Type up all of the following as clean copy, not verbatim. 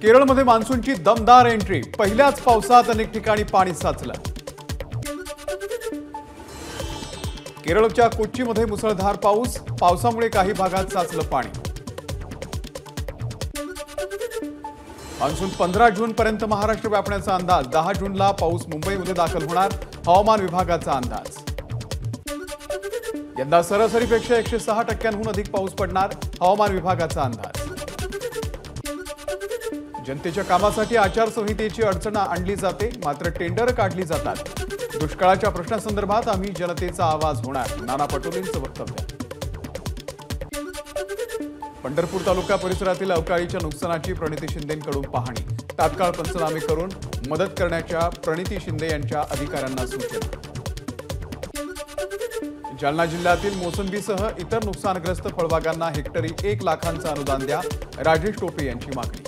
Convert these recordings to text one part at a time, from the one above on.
केरळमध्ये मान्सूनची दमदार एंट्री, पहिल्याच पावसात अनेक ठिकाणी पाणी साचलं। केरळच्या कोच्चीमध्ये मुसळधार पाऊस, पावसामुळे काही भागात साचलं पाणी। मान्सून 15 जून पर्यंत महाराष्ट्र व्यापण्याचा अंदाज, 10 जूनला पाऊस मुंबईमध्ये दाखल होणार, हवामान विभागाचा अंदाज। यंदा सरासरीपेक्षा 106% अधिक पाऊस पडणार, हवामान विभागाचा अंदाज। जनतेच्या कामासाठी आचारसंहितेची अडचण आणली जाते, मात्र टेंडर काढली जातात। दुष्काळाच्या प्रश्नासंदर्भात आम्ही जनतेचा आवाज होणार, नाना पटोलेंचं वक्तव्य। पंढरपूर तालुका परिसरातील अवकाळीच्या नुकसानाची प्रणिती शिंदेंकडून पाहणी, तात्काळ पंचनामे करून मदत करण्याच्या प्रणिती शिंदे यांच्या अधिकाऱ्यांना सूचना। जालना जिल्ह्यातील मोसंबीसह इतर नुकसानग्रस्त फळबागांना हेक्टरी 1 लाखांचं अनुदान द्या, राजेश टोपे यांची मागणी।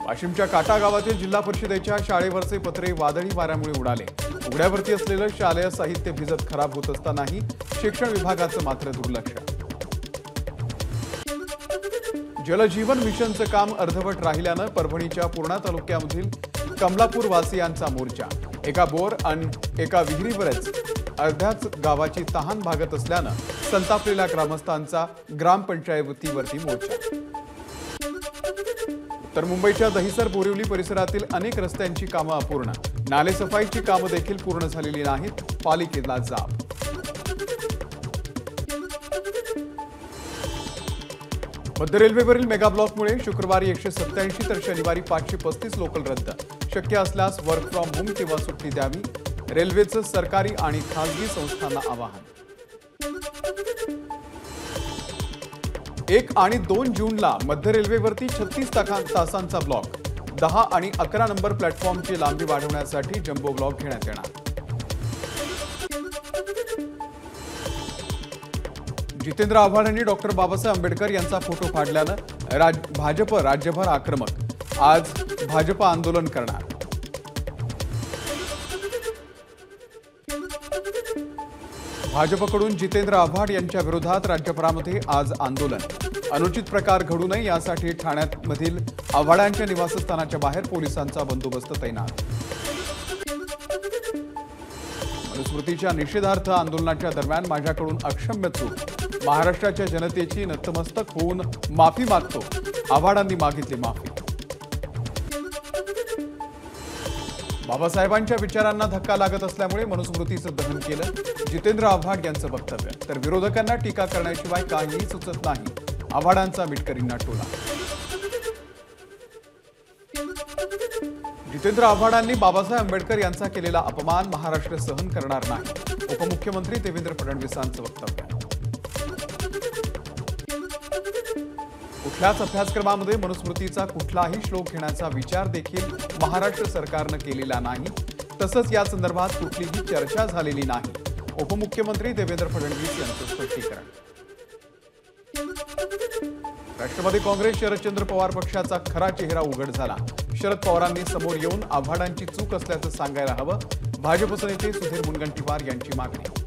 वाशिमच्या काटा गावातील जिल्हा परिषदेच्या शाळेवरचे पत्रे वादळी वाऱ्यामुळे उडाले, उघड्यावरती असलेलं शालेय साहित्य भिजत खराब होत असतानाही शिक्षण विभागाचं मात्र दुर्लक्ष। जलजीवन मिशनचं काम अर्धवट राहिल्यानं परभणीच्या पूर्णा तालुक्यामधील कमलापूर वासियांचा मोर्चा, एका बोर आणि एका विहिरीवरच अर्ध्याच गावाची तहान भागत असल्यानं संतापलेल्या ग्रामस्थांचा ग्रामपंचायतीवरती मोर्चा। उत्तर मुंबईच्या दहिसर बोरिवली परिसरातील अनेक रस्त्यांची कामं अपूर्ण, नाले सफाईची कामं देखील पूर्ण झालेली नाहीत, पालिकेला जाब। मध्य रेल्वेवरील मेगा ब्लॉकमुळे शुक्रवारी 187 तर शनिवारी 535 लोकल रद्द, शक्य असल्यास वर्क फ्रॉम होम किंवा सुट्टी द्यावी, रेल्वेचं सरकारी आणि खासगी संस्थांना आवाहन। 1 आणि 2 जूनला मध्य रेल्वेवरती 36 तासांचा ब्लॉक, 10 आणि 11 नंबर प्लॅटफॉर्मची लांबी वाढवण्यासाठी जम्बो ब्लॉक घेण्यात येणार। जितेंद्र आव्हाड यांनी डॉक्टर बाबासाहेब आंबेडकर यांचा फोटो फाडल्यानं भाजप राज्यभर आक्रमक, आज भाजप आंदोलन करणार। भाजपकडून जितेंद्र आव्हाड यांच्या विरोधात राज्यभरामध्ये आज आंदोलन, अनुचित प्रकार घडू नये यासाठी ठाण्यामधील आव्हाडांच्या निवासस्थानाच्या बाहेर पोलिसांचा बंदोबस्त तैनात। मनुस्मृतीच्या निषेधार्थ आंदोलनाच्या दरम्यान माझ्याकडून अक्षम्य चूक, महाराष्ट्राच्या जनतेची नतमस्तक होऊन माफी मागतो, आव्हाडांनी मागितली माफी। बाबासाहेबांच्या विचारांना धक्का लागत असल्यामुळे मनुस्मृतीचं दहन केलं, जितेंद्र आव्हाड यांचं वक्तव्य। तर विरोधकांना टीका करण्याशिवाय काहीही सुचत नाही, आव्हाडांचा मिटकरींना टोला। जितेंद्र आव्हाडांनी बाबासाहेब आंबेडकर यांचा केलेला अपमान महाराष्ट्र सहन करणार नाही, उपमुख्यमंत्री देवेंद्र फडणवीसांचं वक्तव्य। कुठल्याच अभ्यासक्रमामध्ये मनुस्मृतीचा कुठलाही श्लोक घेण्याचा विचार देखील महाराष्ट्र सरकारनं केलेला नाही, तसंच या संदर्भात कुठलीही चर्चा झालेली नाही, उपमुख्यमंत्री देवेंद्र फडणवीस यांचं स्पष्टीकरण। राष्ट्रवादी काँग्रेस शरदचंद्र पवार पक्षाचा खरा चेहरा उघड झाला, शरद पवारांनी समोर येऊन आव्हाडांची चूक असल्याचं सांगायला हवं, भाजपचे नेते सुधीर मुनगंटीवार यांची मागणी।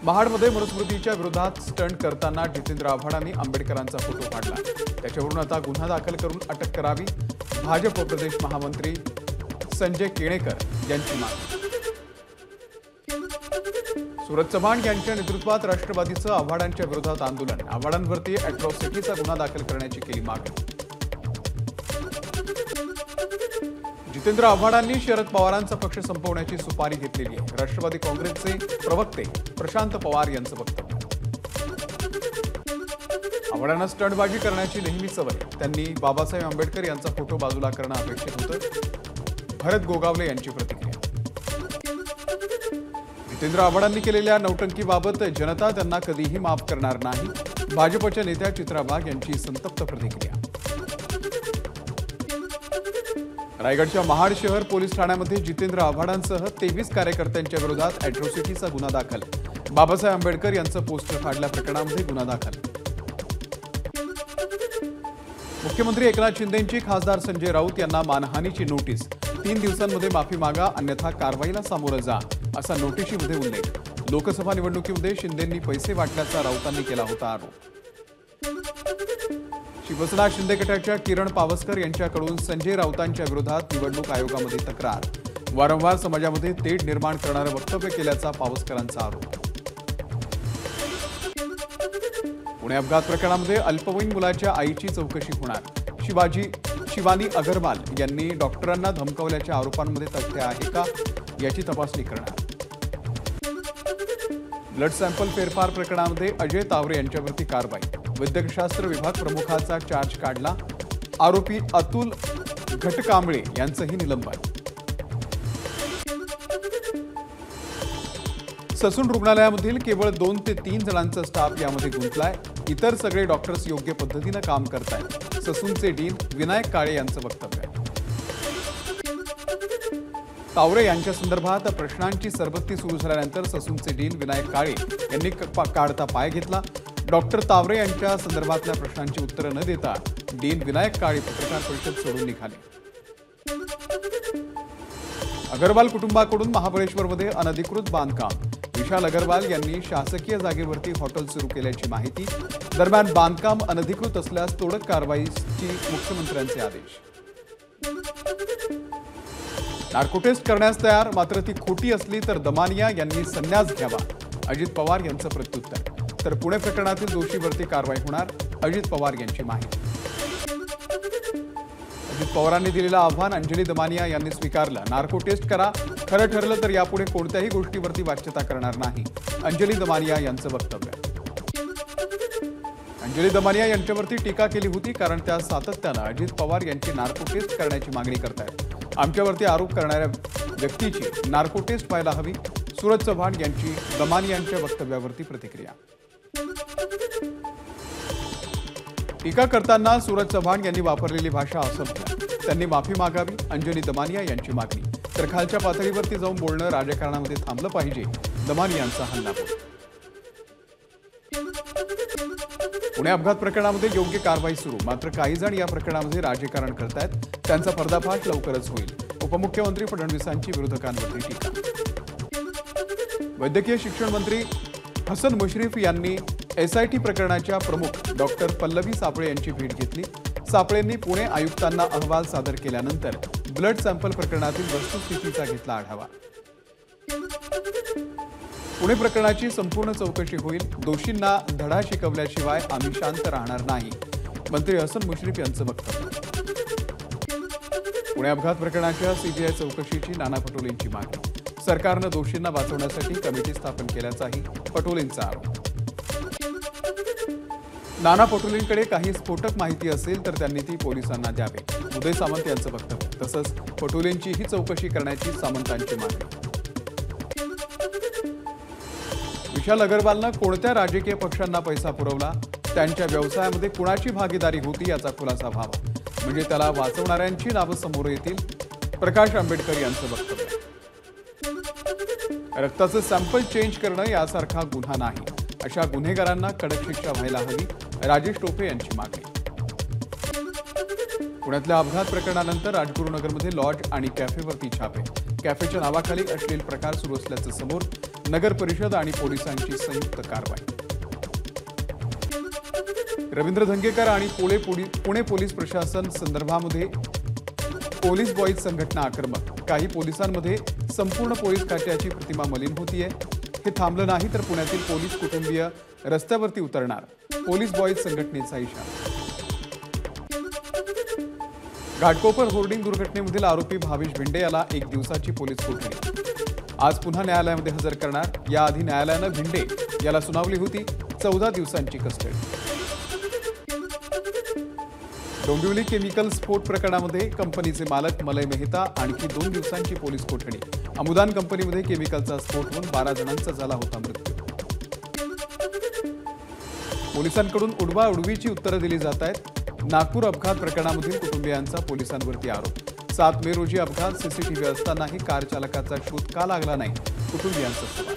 महाडमध्ये मनुस्मृतीच्या विरोधात स्टंट करताना जितेंद्र आव्हाडांनी आंबेडकरांचा फोटो फाडला, त्याच्यावरून आता गुन्हा दाखल करून अटक करावी, भाजप प्रदेश महामंत्री संजय केणेकर यांची मागणी। सूरज चव्हाण यांच्या नेतृत्वात राष्ट्रवादीचं आव्हाडांच्या विरोधात आंदोलन, आव्हाडांवरती अॅट्रॉसिटीचा गुन्हा दाखल करण्याची केली मागणी। जितेंद्र आव्हाडांनी शरद पवारांचा पक्ष संपवण्याची सुपारी घेतलेली आहे, राष्ट्रवादी काँग्रेसचे प्रवक्ते प्रशांत पवार यांचं वक्तव्य। आव्हाडांना स्टंटबाजी करण्याची नेहमी सवय, त्यांनी बाबासाहेब आंबेडकर यांचा फोटो बाजूला करणं अपेक्षित होतं, भरत गोगावले यांची प्रतिक्रिया। जितेंद्र आव्हाडांनी केलेल्या नौटंकीबाबत जनता त्यांना कधीही माफ करणार नाही, भाजपच्या नेत्या चित्रा वाघ यांची संतप्त प्रतिक्रिया। रायगडच्या महाड शहर पोलीस ठाण्यामध्ये जितेंद्र आव्हाडांसह 23 कार्यकर्त्यांच्या विरोधात अॅट्रॉसिटीचा गुन्हा दाखल, बाबासाहेब आंबेडकर यांचं पोस्टर फाडल्या प्रकरणामध्ये गुन्हा दाखल। मुख्यमंत्री एकनाथ शिंदेंची खासदार संजय राऊत यांना मानहानीची नोटीस, 3 दिवसांमध्ये माफी मागा अन्यथा कारवाईला सामोरं जा, असा नोटिशीमध्ये उल्लेख। लोकसभा निवडणुकीमध्ये शिंदेंनी पैसे वाटल्याचा राऊतांनी केला होता आरोप। शिवसेना शिंदे गटाच्या किरण पावसकर यांच्याकडून संजय राऊतांच्या विरोधात निवडणूक आयोगामध्ये तक्रार। वारंवार समाजामध्ये तेढ निर्माण करणारं वक्तव्य केल्याचा पावसकरांचा आरोप। पुणे अपघात प्रकरणामध्ये अल्पवयीन मुलाच्या आईची चौकशी होणार। शिवानी अगरवाल यांनी डॉक्टरांना धमकावल्याच्या आरोपांमध्ये तथ्य आहे का याची तपासणी करणार। ब्लड सॅम्पल फेरफार प्रकरणामध्ये अजय तावरे यांच्यावरती कारवाई। वैद्यकशास्त्र विभाग प्रमुखाचा चार्ज काढला। आरोपी अतुल घटकांबळे यांचंही निलंबन। ससून रुग्णालयामधील केवळ 2 ते 3 जणांचा स्टाफ यामध्ये गुंतलाय। इतर सगळे डॉक्टर्स योग्य पद्धतीने काम करतायत। ससूनचे डीन विनायक काळे यांचं वक्तव्य। तावरे यांच्या संदर्भात प्रश्नांची सरबत्ती सुरू झाल्यानंतर ससूनचे डीन विनायक काळे यांनी काढता पाय घेतला। डॉक्टर तावरे यांच्या संदर्भातल्या प्रश्नांची उत्तरं न देता डीन विनायक काळे पत्रकार परिषद सोडून निघाले। अगरवाल कुटुंबाकडून महाबळेश्वरमध्ये अनधिकृत बांधकाम। विशाल अगरवाल यांनी शासकीय जागेवरती हॉटेल सुरू केल्याची माहिती। दरम्यान बांधकाम अनधिकृत असल्यास तोडक कारवाईची मुख्यमंत्र्यांचे आदेश। नार्को टेस्ट करण्यास तयार, मात्र ती खोटी असली तर दमानिया यांनी संन्यास घ्यावा, अजित पवार यांचं प्रत्युत्तर। तर पुणे प्रकरणातील दोषीवरती कारवाई होणार, अजित पवार यांची माहिती। अजित पवारांनी दिलेलं आव्हान अंजली दमानिया यांनी स्वीकारलं। नार्को टेस्ट करा, खरं ठरलं तर यापुढे कोणत्याही गोष्टीवरती वाच्यता करणार नाही, अंजली दमानिया यांचं वक्तव्य। अंजली दमानिया यांच्यावरती टीका केली होती कारण त्या सातत्यानं अजित पवार यांची नार्को टेस्ट करण्याची मागणी करतायत। आमच्यावरती आरोप करणाऱ्या व्यक्तीची नार्को टेस्ट व्हायला हवी, सूरज चव्हाण यांची दमानिया यांच्या वक्तव्यावरती प्रतिक्रिया। टीका करताना सूरज चव्हाण यांनी वापरलेली भाषा असभ्य, त्यांनी माफी मागावी, अंजली दमानिया यांची मागणी। तर खालच्या पातळीवरती जाऊन बोलणं राजकारणामध्ये थांबलं पाहिजे, दमानियांचा हल्लाबोल। पुणे अपघात प्रकरणामध्ये योग्य कारवाई सुरू, मात्र काही जण या प्रकरणामध्ये राजकारण करतायत, त्यांचा पर्दाफाश लवकरच होईल। उपमुख्यमंत्री फडणवीसांची विरोधकांवरती टीका। वैद्यकीय शिक्षण मंत्री हसन मुश्रीफ यांनी SIT प्रकरणाच्या प्रमुख डॉक्टर पल्लवी सापळे यांची भेट घेतली। सापळेंनी पुणे आयुक्तांना अहवाल सादर केल्यानंतर ब्लड सॅम्पल प्रकरणातील वस्तुस्थितीचा घेतला आढावा। पुणे प्रकरणाची संपूर्ण चौकशी होईल, दोषींना धडा शिकवल्याशिवाय आम्ही शांत राहणार नाही, मंत्री हसन मुश्रीफ यांचं वक्तव्य। पुणे अपघात प्रकरणाच्या CBI चौकशीची नाना पटोलेंची मागणी। सरकारनं दोषींना वाचवण्यासाठी कमिटी स्थापन केल्याचाही पटोलेंचा आरोप। नाना पटोलेंकडे काही स्फोटक माहिती असेल तर त्यांनी ती पोलिसांना द्यावी, उदय सामंत यांचं वक्तव्य। तसंच पटोलेंची ही चौकशी करण्याची सामंतांची मागणी। विशाल अगरवालनं कोणत्या राजकीय पक्षांना पैसा पुरवला, त्यांच्या व्यवसायामध्ये कुणाची भागीदारी होती याचा खुलासा व्हावा, म्हणजे त्याला वाचवणाऱ्यांची नावं समोर येतील, प्रकाश आंबेडकर यांचं वक्तव्य। रक्ताचं सॅम्पल चेंज करणं यासारखा गुन्हा नाही, अशा गुन्हेगारांना कडक शिक्षा व्हायला हवी, राजेश टोपे यांची मागणी। पुण्यातल्या अपघात प्रकरणानंतर राजगुरुनगरमध्ये लॉज आणि कॅफेवरती छापे। कॅफेच्या नावाखाली अश्लील प्रकार सुरू असल्याचं समोर, नगर परिषद आणि पोलिसांची संयुक्त कारवाई। रवींद्र धंगेकर आणि पुणे पोलीस प्रशासन संदर्भामध्ये पोलीस बॉईज संघटना आक्रमक। काही पोलिसांमध्ये संपूर्ण पोलीस खात्याची प्रतिमा मलिन होतीये, हे थांबलं नाही तर पुण्यातील पोलीस कुटुंबीय रस्त्यावरती उतरणार, पोलीस बॉईज संघटनेचा इशारा। घाटकोपर होर्डिंग दुर्घटनेमधील आरोपी भावेश भिंडे याला 1 दिवसाची पोलीस कोठडी। आज पुन्हा न्यायालयामध्ये हजर करणार। याआधी न्यायालयानं भिंडे याला सुनावली होती 14 दिवसांची कस्टडी। डोंबिवली केमिकल स्फोट प्रकरणामध्ये कंपनीचे मालक मलय मेहता आणखी 2 दिवसांची पोलीस कोठडी। अमुदान कंपनीमध्ये केमिकलचा स्फोट होऊन 12 जणांचा झाला होता मृत्यू। पोलिसांकडून उडवाउडवीची उत्तरं दिली जात आहेत। नागपूर अपघात प्रकरणामधील कुटुंबियांचा पोलिसांवरती आरोप। 7 मे रोजी अपघात CCTV असतानाही कार चालकाचा शोध का लागला नाही, कुटुंबियांचा सवाल।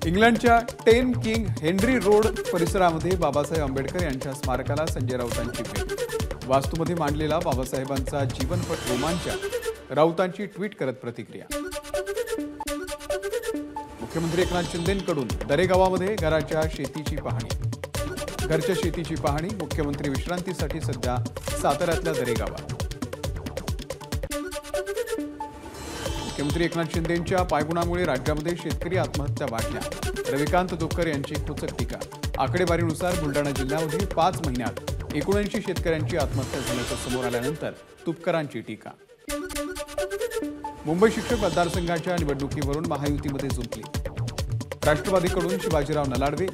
इंग्लंडच्या 10 किंग हेनरी रोड परिसरामध्ये बाबासाहेब आंबेडकर यांच्या स्मारकाला संजय राऊतांची भेट। वास्तूमध्ये मांडलेला बाबासाहेबांचा जीवनपट रोमांचक, राऊतांची ट्विट करत प्रतिक्रिया। मुख्यमंत्री एकनाथ शिंदेंकडून दरेगावामध्ये घराच्या शेतीची पाहणी। घरच्या शेतीची पाहणी, मुख्यमंत्री विश्रांतीसाठी सध्या साताऱ्यातल्या दरेगावात। मुख्यमंत्री एकनाथ शिंदेंच्या पायगुणामुळे राज्यामध्ये शेतकरी आत्महत्या वाढल्या। रविकांत तुपकर यांची खोचक टीका। आकडेवारीनुसार बुलढाणा जिल्ह्यामध्ये 5 महिन्यात 79 शेतकऱ्यांची आत्महत्या झाल्याचं समोर आल्यानंतर तुपकरांची टीका। मुंबई शिक्षक मतदारसंघाच्या निवडणुकीवरून महायुतीमध्ये जुंपली। राष्ट्रवादीकडून शिवाजीराव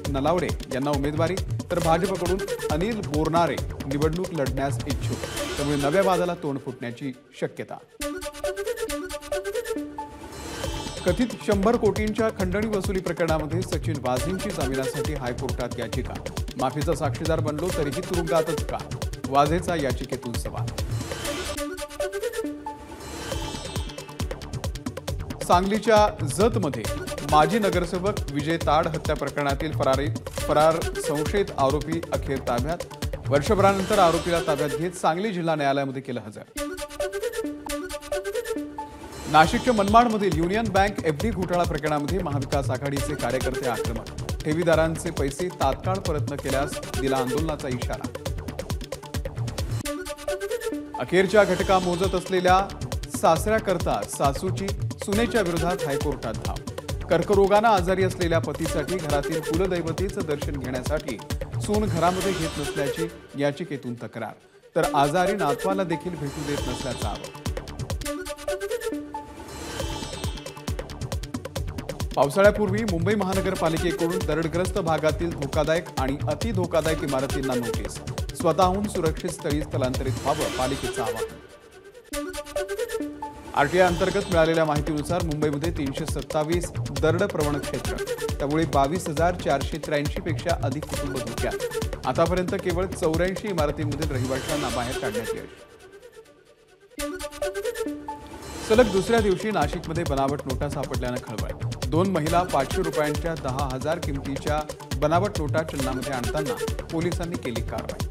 नलावडे यांना उमेदवारी, तर भाजपकडून अनिल बोरनारे निवडणूक लढण्यास इच्छुक। त्यामुळे नव्या वादाला तोंड फुटण्याची शक्यता। कथित 100 कोटींच्या खंडणी वसुली प्रकरणामध्ये सचिन वाझेंची जामिनासाठी हायकोर्टात याचिका। माफीचा साक्षीदार बनलो तरीही तुरुंगातच का? वाझेचा याचिकेतून सवाल। सांगलीच्या जतमध्ये माजी नगरसेवक विजय ताड हत्या प्रकरणातील फरार संशयित आरोपी अखेर ताब्यात। वर्षभरानंतर आरोपीला ताब्यात घेत सांगली जिल्हा न्यायालयामध्ये केलं हजर। नाशिकच्या मनमाडमधील युनियन बँक एफडी घोटाळा प्रकरणामध्ये महाविकास आघाडीचे कार्यकर्ते आक्रमक। ठेवीदारांचे पैसे तात्काळ परत न केल्यास दिला आंदोलनाचा इशारा। अखेरच्या घटका मोजत असलेल्या सासऱ्याकरता सासूची सुनेच्या विरोधात हायकोर्टात धाव। कर्करोगानं आजारी असलेल्या पतीसाठी घरातील कुलदैवतेचं दर्शन घेण्यासाठी सून घरामध्ये घेत नसल्याची याचिकेतून तक्रार, तर आजारी नातवाला देखील भेटू देत नसल्याचा आरोप। पावसाळ्यापूर्वी मुंबई महानगरपालिकेकडून दरडग्रस्त भागातील धोकादायक आणि अति धोकादायक इमारतींना नोटीस। स्वतःहून सुरक्षित स्थळी स्थलांतरित व्हावं, पालिकेचं आवाहन। आरटीआय अंतर्गत मिळालेल्या माहितीनुसार मुंबईमध्ये 327 दरड प्रवण क्षेत्र, त्यामुळे 22,483 पेक्षा अधिक कुटुंब धोक्यात। आतापर्यंत केवळ 84 इमारतींमधील रहिवाशांना बाहेर काढण्यात यश। सलग दुसऱ्या दिवशी नाशिकमध्ये बनावट नोटा सापडल्यानं खळबळ। 2 महिला 500 रुपयांच्या 10,000 किमतीच्या बनावट नोटा चलनामध्ये आणताना पोलिसांनी केली कारवाई।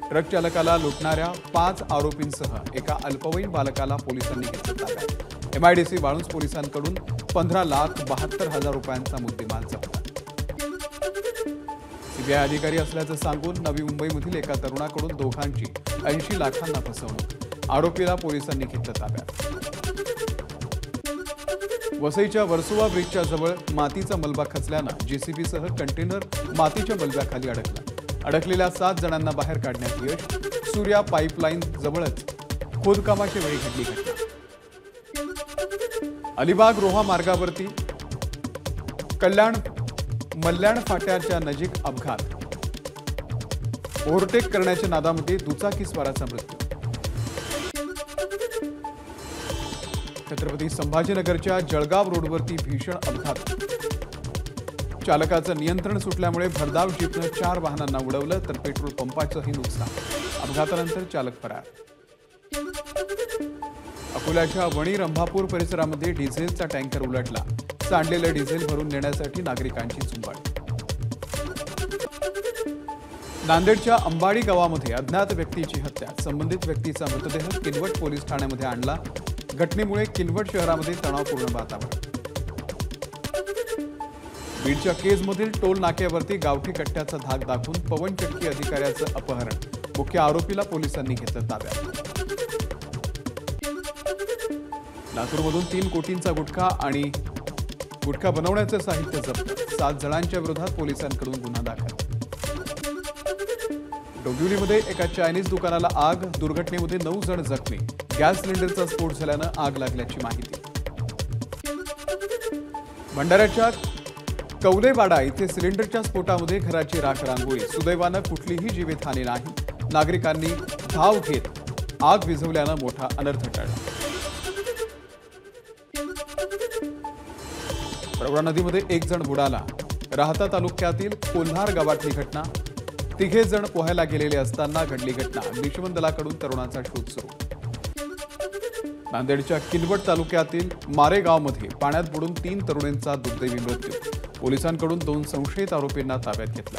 ट्रक चालकाला लुटणाऱ्या 5 आरोपींसह एका अल्पवयीन बालकाला पोलिसांनी घेतलं ताब्यात। MIDC वाळुंज पोलिसांकडून 15,72,000 रुपयांचा मुद्देमाल जप्त। सीबीआय अधिकारी असल्याचं सांगून नवी मुंबईमधील एका तरुणाकडून दोघांची 80 लाखांना फसवणूक। आरोपीला पोलिसांनी घेतलं ताब्यात। वसईच्या वर्सोवा ब्रिजच्या जवळ मातीचा मलबा खचल्यानं जेसीबीसह कंटेनर मातीच्या मलब्याखाली अडकला। अडकलेल्या 7 जणांना बाहेर काढण्यात यश। सूर्या पाईपलाईन जवळच खोदकामाच्या वेळी घडली घटना। अलिबाग रोहा मार्गावरती मल्याण फाट्याच्या नजीक अपघात। ओव्हरटेक करण्याच्या नादामध्ये दुचाकी स्वाराचा मृत्यू। छत्रपती संभाजीनगरच्या जळगाव रोडवरती भीषण अपघात। चालकाचं नियंत्रण सुटल्यामुळे भरधाव जीपनं 4 वाहनांना उडवलं, तर पेट्रोल पंपाचंही नुकसान। अपघातानंतर चालक फरार। अकोल्याच्या वणी रंभापूर परिसरामध्ये डिझेलचा टँकर उलटला। सांडलेलं डिझेल भरून नेण्यासाठी नागरिकांची झुंबड। नांदेडच्या अंबाडी गावामध्ये अज्ञात व्यक्तीची हत्या। संबंधित व्यक्तीचा मृतदेह किनवट पोलीस ठाण्यामध्ये आणला। घटनेमुळे किनवट शहरामध्ये तणावपूर्ण वातावरण। बीडच्या केजमधील टोल नाक्यावरती गावठी कट्ट्याचा धाक दाखवून पवन चक्की अधिकाऱ्याचं अपहरण। मुख्य आरोपीला पोलिसांनी घेतलं ताब्यात। लातूरमधून 3 कोटींचा गुटखा आणि गुटखा बनवण्याचं साहित्य जप्त। 7 जणांच्या विरोधात पोलिसांकडून गुन्हा दाखल। डोंबिवलीमध्ये एका चायनीज दुकानाला आग। दुर्घटनेमध्ये 9 जण जखमी। गॅस सिलेंडरचा स्फोट झाल्यानं आग लागल्याची माहिती। भंडाऱ्याच्या कौलेवाडा इथे सिलेंडरच्या स्फोटामध्ये घराची राख रांगोळी। सुदैवानं कुठलीही जीवितहानी नाही। नागरिकांनी धाव घेत आग विझवल्यानं मोठा अनर्थ टळला। प्रवरा नदीमध्ये 1 जण बुडाला। राहता तालुक्यातील कोल्हार गावातली घटना। 3 जण पोहायला गेलेले असताना घडली घटना। अग्निशमन दलाकडून तरुणाचा शोध सुरू। नांदेडच्या किनवट तालुक्यातील मारेगावमध्ये पाण्यात बुडून 3 तरुणांचा दुर्दैवी मृत्यू। पोलिसांकडून 2 संशयित आरोपींना ताब्यात घेतलं।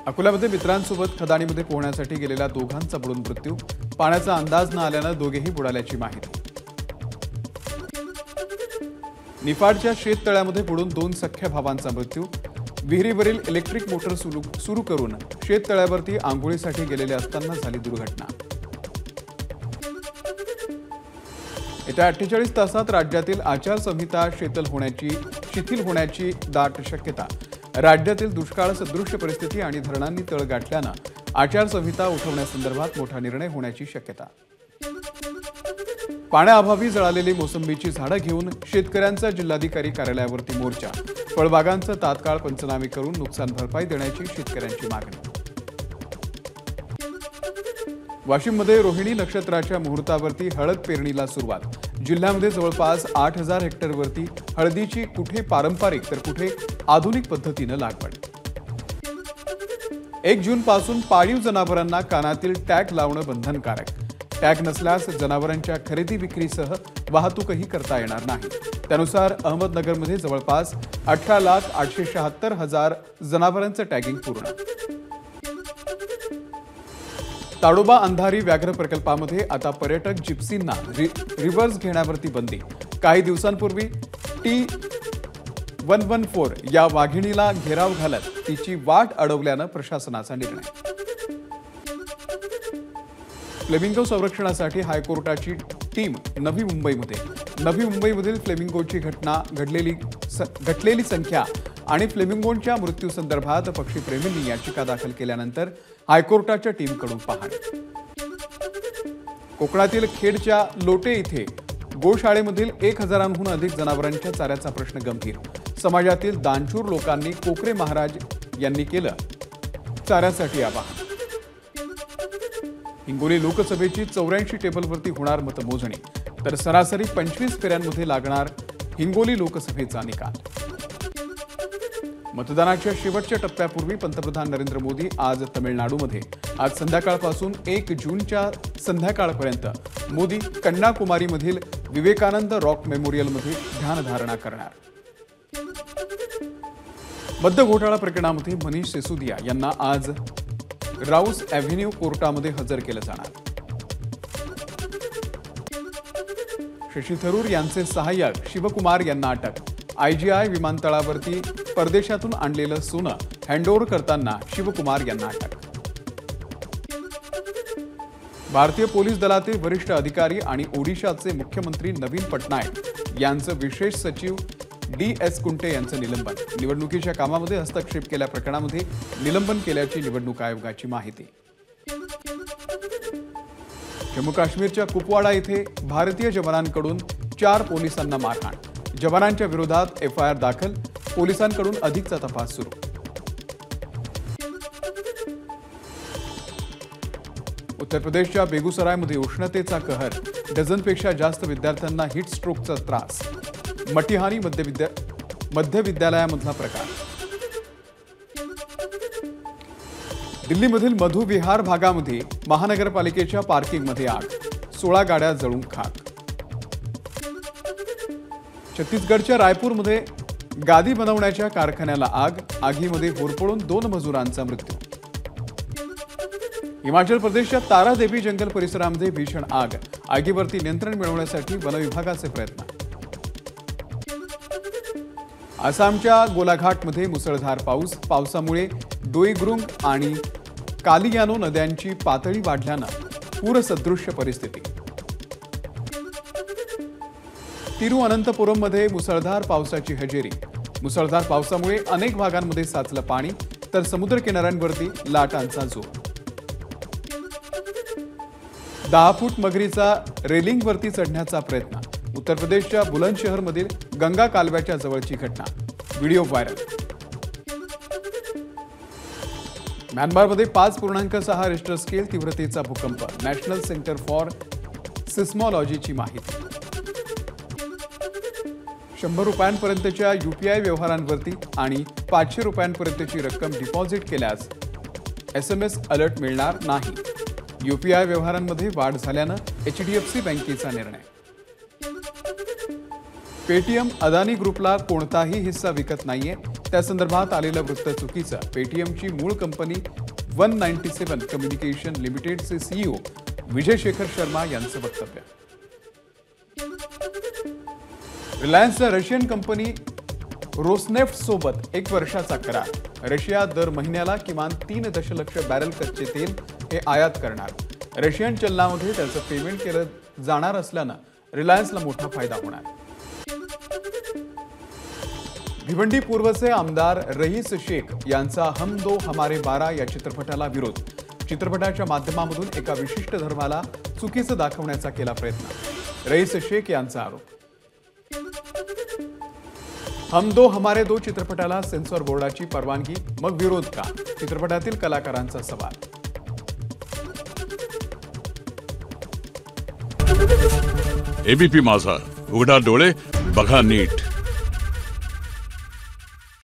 अकोल्यामध्ये मित्रांसोबत खदाणीमध्ये पोहण्यासाठी गेलेल्या दोघांचा बुडून मृत्यू। पाण्याचा अंदाज न आल्यानं दोघेही बुडाल्याची माहिती। निफाडच्या शेततळ्यामध्ये बुडून 2 सख्ख्या भावांचा मृत्यू। विहिरीवरील इलेक्ट्रिक मोटर सुरू करून शेततळ्यावरती आंघोळीसाठी गेलेले असताना झाली दुर्घटना। येत्या 48 तासात राज्यातील आचारसंहिता शिथिल होण्याची दाट शक्यता। राज्यातील दुष्काळ सदृश परिस्थिती आणि धरणांनी तळ गाठल्यानं आचारसंहिता उठवण्यासंदर्भात मोठा निर्णय होण्याची शक्यता। पाण्याअभावी जळालेली मोसंबीची झाडं घेऊन शेतकऱ्यांचा जिल्हाधिकारी कार्यालयावरती मोर्चा। फळबागांचं तात्काळ पंचनामे करून नुकसान भरपाई देण्याची शेतकऱ्यांची मागणी। वाशिममध्ये रोहिणी नक्षत्राच्या मुहूर्तावरती हळद पेरणीला सुरुवात। जिल्ह्यामध्ये जवळपास 8000 हेक्टरवरती हळदीची कुठे पारंपरिक तर कुठे आधुनिक पद्धतीनं लागवड। 1 जून पासून पाळीव जनावरांना कानातील टॅग लावणं बंधनकारक। टॅग नसल्यास जनावरांच्या खरेदी विक्रीसह वाहतूकही करता येणार नाही। त्यानुसार अहमदनगरमध्ये जवळपास 18,876,000 जनावरांचं टॅगिंग पूर्ण। ताडोबा अंधारी व्याघ्र प्रकल्पामध्ये आता पर्यटक जिप्सींना रिव्हर्स घेण्यावरती बंदी। काही दिवसांपूर्वी T114 या वाघिणीला घेराव घालत तिची वाट अडवल्यानं प्रशासनाचा निर्णय। फ्लेमिंगो संरक्षणासाठी हायकोर्टाची टीम नवी मुंबईमधील फ्लेमिंगोची घटलेली संख्या आणि फ्लेमिंगोंच्या मृत्यूसंदर्भात पक्षीप्रेमींनी याचिका दाखल केल्यानंतर हायकोर्टाच्या टीमकडून पाहणी। कोकणातील खेडच्या लोटे इथे गोशाळेमधील 1000हून अधिक जनावरांच्या चाऱ्याचा प्रश्न गंभीर। समाजातील दानशूर लोकांनी कोकरे महाराज यांनी केलं चाऱ्यासाठी आवाहन। हिंगोली लोकसभेची 84 टेबलवरती होणार मतमोजणी, तर सरासरी 25 फेऱ्यांमध्ये लागणार हिंगोली लोकसभेचा निकाल। मतदानाच्या शेवटच्या टप्प्यापूर्वी पंतप्रधान नरेंद्र मोदी आज तमिळनाडूमध्ये। आज संध्याकाळपासून 1 जूनच्या संध्याकाळपर्यंत मोदी कन्याकुमारीमधील विवेकानंद रॉक मेमोरियलमध्ये ध्यानधारणा करणार। मद्य घोटाळा प्रकरणामध्ये मनीष सिसोदिया यांना आज राऊस एव्हेन्यू कोर्टामध्ये हजर केलं जाणार। शशी थरूर यांचे सहाय्यक शिवकुमार यांना अटक। IGI विमानतळावरती परदेशातून आणलेलं सोनं हँडओव्हर करताना शिवकुमार यांना अटक। भारतीय पोलीस दलातील वरिष्ठ अधिकारी आणि ओडिशाचे मुख्यमंत्री नवीन पटनायक यांचं विशेष सचिव DS कुंटे यांचं निलंबन। निवडणुकीच्या कामामध्ये हस्तक्षेप केल्या प्रकरणामध्ये निलंबन केल्याची निवडणूक आयोगाची माहिती। जम्मू काश्मीरच्या कुपवाडा इथे भारतीय जवानांकडून 4 पोलिसांना मारहाण। जवानांच्या विरोधात FIR दाखल। पोलिसांकडून अधिकचा तपास सुरू। उत्तर प्रदेशच्या बेगुसरायमध्ये उष्णतेचा कहर। डझनपेक्षा जास्त विद्यार्थ्यांना हीट स्ट्रोकचा त्रास। मटिहानी मध्य विद्यालयामधला प्रकार। दिल्लीमधील मधु विहार भागामध्ये महानगरपालिकेच्या पार्किंगमध्ये आग। 16 गाड्या जळून खाक। छत्तीसगडच्या रायपूरमध्ये गादी बनवण्याच्या कारखान्याला आग। आगीमध्ये होरपळून 2 मजुरांचा मृत्यू। हिमाचल प्रदेशच्या तारादेवी जंगल परिसरामध्ये भीषण आग। आगीवरती नियंत्रण मिळवण्यासाठी वनविभागाचे प्रयत्न। आसामच्या गोलाघाटमध्ये मुसळधार पाऊस। पावसामुळे डोईग्रुंग आणि कालियानो नद्यांची पातळी वाढल्यानं पूरसदृश्य परिस्थिती। तिरुअनंतपुरममध्ये मुसळधार पावसाची हजेरी। मुसळधार पावसामुळे अनेक भागांमध्ये साचलं पाणी, तर समुद्र किनाऱ्यांवरती लाटांचा जोर। 10 फूट मगरीचा रेलिंगवरती चढण्याचा प्रयत्न। उत्तर प्रदेशच्या बुलंदशहरमधील गंगा कालव्याच्या जवळची घटना। Video viral. म्यानमारमध्ये 5.6 रिश्टर स्केल तीव्रतेचा भूकंप। नॅशनल सेंटर फॉर सिस्मॉलॉजीची माहिती। 100 रुपयांपर्यंतच्या UPI व्यवहारांवरती आणि 500 रुपयांपर्यंतची रक्कम डिपॉझिट केल्यास SMS अलर्ट मिळणार नाही। UPI व्यवहारांमध्ये वाढ झाल्यानं HDFC बँकेचा निर्णय। पेटीएम अदानी ग्रुपला कोणताही हिस्सा विकत नाहीये, त्या संदर्भात आलेलं वृत्त चुकीचं। पेटीएमची मूळ कंपनी 197 कम्युनिकेशन लिमिटेडचे CEO विजय शेखर शर्मा यांचं वक्तव्य। रिलायन्सनं रशियन कंपनी रोसनेफ्ट सोबत 1 वर्षाचा करार. रशिया दर महिन्याला किमान 3 दशलक्ष बॅरल कच्चे तेल हे आयात करणार. रशियन चलनामध्ये त्याचं पेमेंट केलं जाणार असल्यानं रिलायन्सला मोठा फायदा होणार. भिवंडी पूर्वचे आमदार रईस शेख यांचा हम दो हमारे 12 या चित्रपटाला विरोध. चित्रपटाच्या माध्यमामधून एका विशिष्ट धर्माला चुकीचं दाखवण्याचा केला प्रयत्न. रईस शेख यांचा आरोप. हम दो हमारे दो चित्रपटाला सेन्सॉर बोर्डाची परवानगी, मग विरोध का? चित्रपटातील कलाकारांचा सवाल. एबीपी माझा, उघडा डोळे बघा नीट.